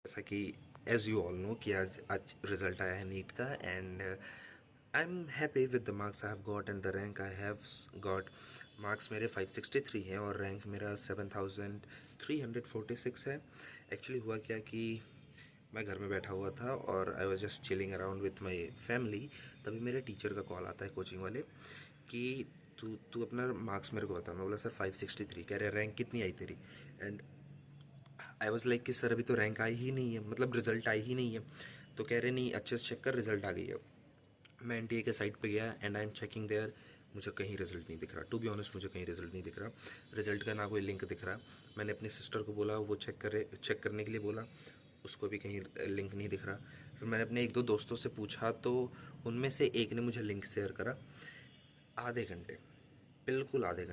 जैसा कि as you all know कि आज आज रिजल्ट आया है नीट का and I am happy with the marks I have got and the rank I have got. Marks मेरे 563 हैं और रैंक मेरा 7346 है। एक्चुअली हुआ क्या कि मैं घर में बैठा हुआ था और I was just chilling around with my family. तभी मेरे टीचर का कॉल आता है कोचिंग वाले कि तू तू अपना मार्क्स मेरे को बता। मैं बोला सर 563। कह रहे रैंक कितनी आई तेरी? एंड आई वॉज लाइक कि सर अभी तो रैंक आई ही नहीं है, मतलब रिजल्ट आई ही नहीं है। तो कह रहे नहीं अच्छे से चेक कर, रिजल्ट आ गई है। मैं एनटीए के साइट पे गया and I am checking there. मुझे कहीं रिजल्ट नहीं दिख रहा, टू बी ऑनेस्ट मुझे कहीं रिजल्ट नहीं दिख रहा। रिजल्ट का ना कोई लिंक दिख रहा। मैंने अपनी सिस्टर को बोला, वो चेक करने के लिए बोला, उसको भी कहीं लिंक नहीं दिख रहा। फिर मैंने अपने एक दो दोस्तों से पूछा तो उनमें से एक ने मुझे लिंक शेयर करा। आधे घंटे, बिल्कुल आधे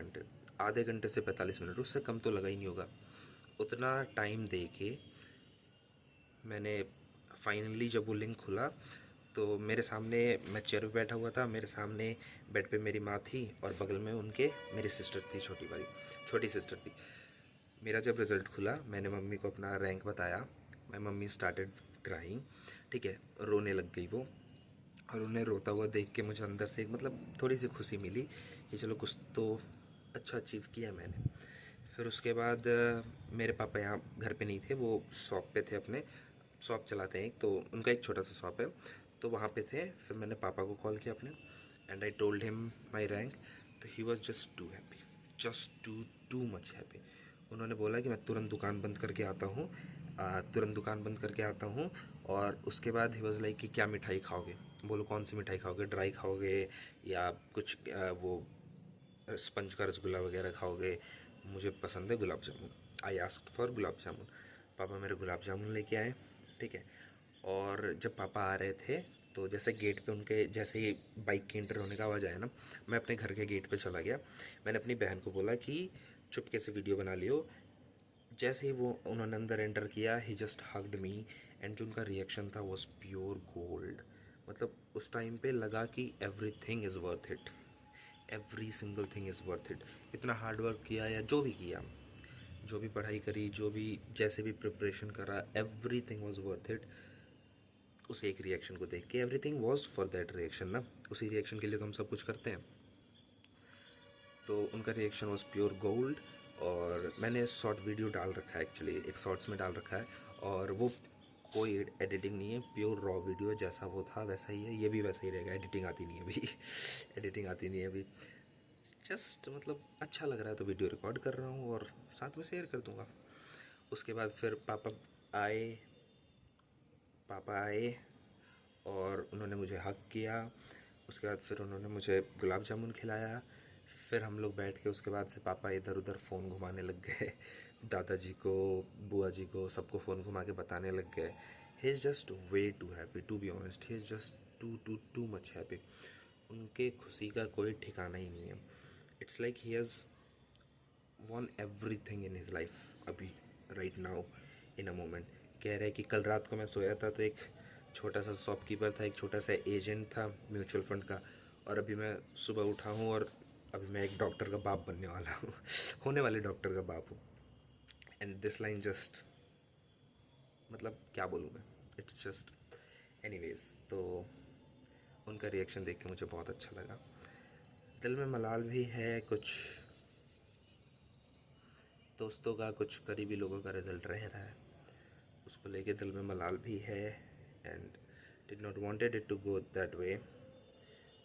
घंटे से 45 मिनट, उससे कम तो लगा ही नहीं होगा। उतना टाइम दे के मैंने फाइनली जब वो लिंक खुला तो मेरे सामने, मैं चेयर पे बैठा हुआ था, मेरे सामने बेड पे मेरी माँ थी और बगल में उनके मेरी सिस्टर थी, छोटी सिस्टर थी। मेरा जब रिज़ल्ट खुला मैंने मम्मी को अपना रैंक बताया। माई मम्मी स्टार्टेड क्राइंग। ठीक है, रोने लग गई वो। और उन्हें रोता हुआ देख के मुझे अंदर से मतलब थोड़ी सी खुशी मिली कि चलो कुछ तो अच्छा अचीव किया मैंने। फिर उसके बाद मेरे पापा यहाँ घर पे नहीं थे, वो शॉप पे थे, अपने शॉप चलाते हैं एक, तो उनका एक छोटा सा शॉप है, तो वहाँ पे थे। फिर मैंने पापा को कॉल किया अपने and I told him my rank. तो he was just too happy, just too much happy. उन्होंने बोला कि मैं तुरंत दुकान बंद करके आता हूँ, तुरंत दुकान बंद करके आता हूँ। और उसके बाद ही वॉज लाइक कि क्या मिठाई खाओगे? बोलो कौन सी मिठाई खाओगे, ड्राई खाओगे या कुछ वो स्पंज का रसगुल्ला वगैरह खाओगे? मुझे पसंद है gulab jamun. I asked for gulab jamun. पापा मेरे गुलाब जामुन लेके आए। ठीक है, और जब पापा आ रहे थे तो जैसे गेट पे उनके जैसे ही बाइक के इंटर होने का आवाज़ आया ना, मैं अपने घर के गेट पे चला गया। मैंने अपनी बहन को बोला कि चुपके से वीडियो बना लियो। जैसे ही वो उन्होंने अंदर एंटर किया, ही जस्ट हग्ड मी एंड जो उनका रिएक्शन था वॉज प्योर गोल्ड। मतलब उस टाइम पे लगा कि every thing is worth it, every single thing is worth it. इतना हार्ड वर्क किया या जो भी किया, जो भी पढ़ाई करी, जो भी जैसे भी प्रिपरेशन करा, every thing was worth it. उस एक रिएक्शन को देख के every thing was for that reaction ना, उसी रिएक्शन के लिए तो हम सब कुछ करते हैं। तो उनका रिएक्शन वॉज प्योर गोल्ड। और मैंने शॉर्ट वीडियो डाल रखा है, एक्चुअली एक शॉर्ट्स में डाल रखा है, और वो कोई एडिटिंग नहीं है, प्योर रॉ वीडियो, जैसा वो था वैसा ही है, ये भी वैसा ही रहेगा। एडिटिंग आती नहीं है अभी एडिटिंग आती नहीं है अभी। जस्ट मतलब अच्छा लग रहा है तो वीडियो रिकॉर्ड कर रहा हूँ और साथ में शेयर कर दूँगा। उसके बाद फिर आए पापा आए और उन्होंने मुझे हग किया। उसके बाद फिर उन्होंने मुझे गुलाब जामुन खिलाया। फिर हम लोग बैठ के उसके बाद से पापा इधर उधर फ़ोन घुमाने लग गए दादाजी को, बुआ जी को, सबको फ़ोन घुमा के बताने लग गए। He is just way too happy, to be honest he is just too much happy. उनके खुशी का कोई ठिकाना ही नहीं है। It's like he has won everything in his life अभी, right now, in a moment. कह रहे हैं कि कल रात को मैं सोया था तो एक छोटा सा शॉपकीपर था, एक छोटा सा एजेंट था म्यूचुअल फंड का, और अभी मैं सुबह उठा हूँ और अभी मैं एक डॉक्टर का बाप बनने वाला हूँ होने वाले डॉक्टर का बाप हूँ। एंड दिस लाइन जस्ट, मतलब क्या बोलूँ मैं, इट्स जस्ट एनीवेज। तो उनका रिएक्शन देख के मुझे बहुत अच्छा लगा। दिल में मलाल भी है, कुछ दोस्तों का, कुछ करीबी लोगों का रिजल्ट रह रहा है, उसको लेके दिल में मलाल भी है। And did not wanted it to go that way.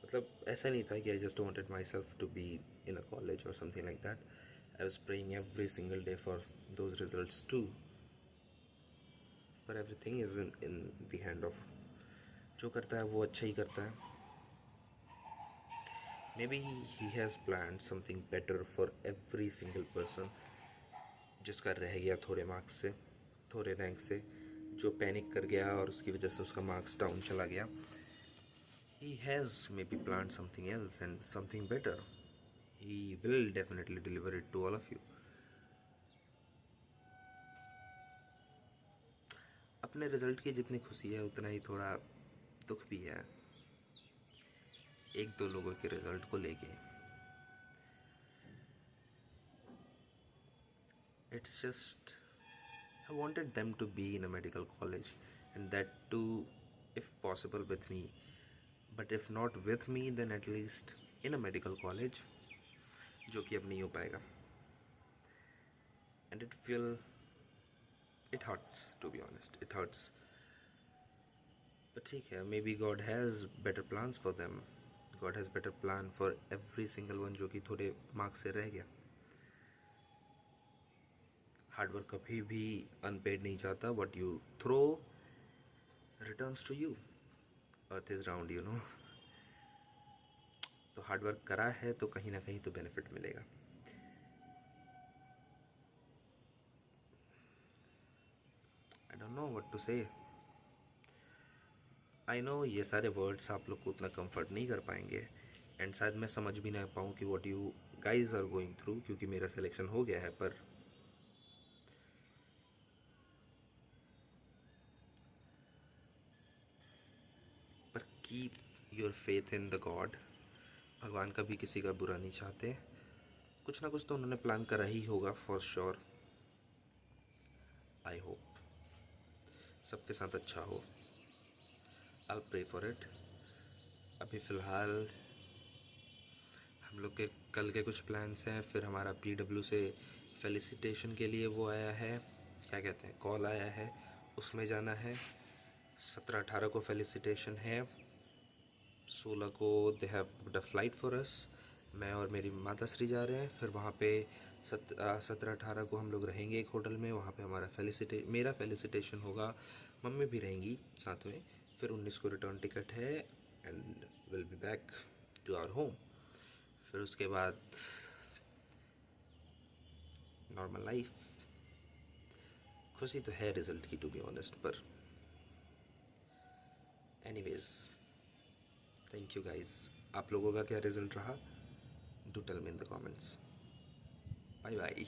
मतलब ऐसा नहीं था कि I just wanted myself to be in a college और something like that. I was praying every single day for those results too, पर everything is in the hand of, जो करता है वो अच्छा ही करता है। Maybe he has plan something better for every single person जिसका रह गया थोड़े मार्क्स से, थोड़े रैंक से, जो पैनिक कर गया और उसकी वजह से उसका मार्क्स डाउन चला गया। He has maybe planned something else and something better. He will definitely deliver it to all of you. अपने रिजल्ट की जितनी खुशी है उतना ही थोड़ा दुख भी है एक दो लोगों के रिजल्ट को लेके। It's just I wanted them to be in a medical college, and that too, if possible, with me. But if not with me, then at least in a medical college, जो कि अब नहीं हो पाएगा. And it hurts, to be honest. It hurts. But ठीक है, maybe God has better plans for them. God has better plan for every single one जो कि थोड़े मार्क्स से रह गया. हार्डवर्क कभी भी अनपेड नहीं जाता. What you throw returns to you. Earth is round, you know. तो हार्डवर्क करा है तो कहीं ना कहीं तो बेनिफिट मिलेगा. I don't know what to say. I know ये सारे वर्ड्स आप लोग को उतना कंफर्ट नहीं कर पाएंगे, एंड शायद मैं समझ भी ना पाऊँ कि what you guys are going through, क्योंकि मेरा सिलेक्शन हो गया है. पर keep your faith in the God. भगवान कभी किसी का बुरा नहीं चाहते. कुछ ना कुछ तो उन्होंने प्लान करा ही होगा फॉर श्योर. आई होप सबके साथ अच्छा हो. I pray for it. अभी फ़िलहाल हम लोग के कल के कुछ प्लान्स हैं. फिर हमारा PW से फेलिसिटेशन के लिए वो आया है, क्या कहते हैं, कॉल आया है. उसमें जाना है. 17-18 को फेलिसिटेशन है. 16 को they have booked a flight for us. मैं और मेरी माता श्री जा रहे हैं. फिर वहाँ पे 17-18 को हम लोग रहेंगे एक होटल में. वहाँ पे मेरा फेलिसिटेशन होगा. मम्मी भी रहेंगी साथ में. फिर 19 को रिटर्न टिकट है and will be back to our home. फिर उसके बाद नॉर्मल लाइफ. खुशी तो है रिज़ल्ट की, टू बी ऑनेस्ट. पर एनीवेज, थैंक यू गाइज. आप लोगों का क्या रिज़ल्ट रहा? Do tell me in the comments. Bye bye.